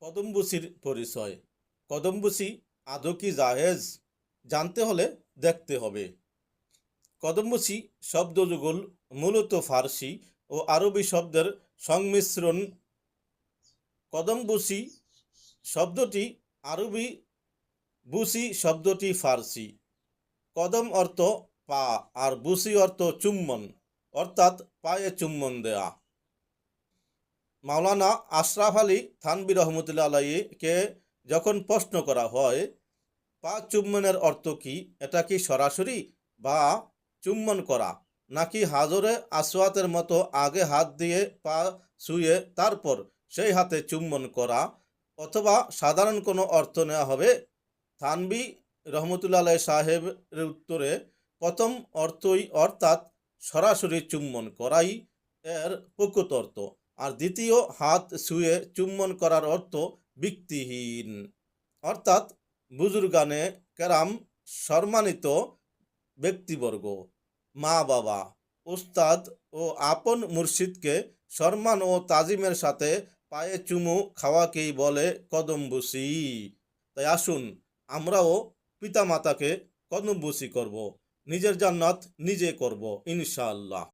কদমবুসির পরিচয়। কদমবুসি আদৌ কি জায়েজ? জানতে হলে দেখতে হবে। কদমবুসি শব্দযুগল মূলত ফার্সি ও আরবি শব্দের সংমিশ্রণ। কদমবুসি শব্দটি আরবি, বুসি শব্দটি ফার্সি। কদম অর্থ পা আর বুসি অর্থ চুম্বন, অর্থাৎ পায়ে চুম্বন দেয়া। মাওলানা আশরাফ আলী থানভী রহমতুল্লাহ আলাইকে যখন প্রশ্ন করা হয় পা চুম্বনের অর্থ কি, এটা কি সরাসরি বা চুম্বন করা, নাকি হাজরে আসওয়াতের মতো আগে হাত দিয়ে পা ছুঁয়ে তারপর সেই হাতে চুম্বন করা, অথবা সাধারণ কোনো অর্থ নেওয়া হবে, থানভী রহমতুল্লাহ আলাই সাহেবের উত্তরে প্রথম অর্থই, অর্থাৎ সরাসরি চুম্বন করাই এর প্রকৃত অর্থ, আর দ্বিতীয় হাত ছুঁয়ে চুম্বন করার অর্থ ভিত্তিহীন, অর্থাৎ বুজুর্গানে কেরাম, সম্মানিত ব্যক্তিবর্গ, মা বাবা, উস্তাদ ও আপন মুর্শিদকে সম্মান ও তাজিমের সাথে পায়ে চুমু খাওয়াকেই বলে কদমবুসি। তাই আসুন আমরাও পিতামাতাকে কদমবুসি করব, নিজের জান্নাত নিজে করব ইনশাআল্লাহ।